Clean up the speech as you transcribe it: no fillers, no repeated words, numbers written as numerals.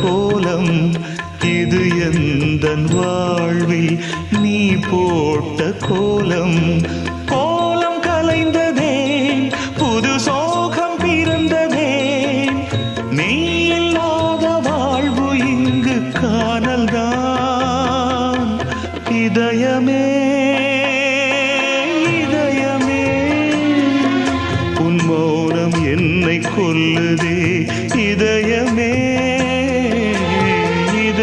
கோலம் இது எந்தன் வாழ்வில் நீ போட்ட கோலம். கோலம் கலைந்ததே புது சோகம் பிறந்ததே, நீ இல்லாத வாழ்வு இங்கு காணல்தான். இதயமே இதயமே உன் மௌனம் என்னை கொல்லுதே.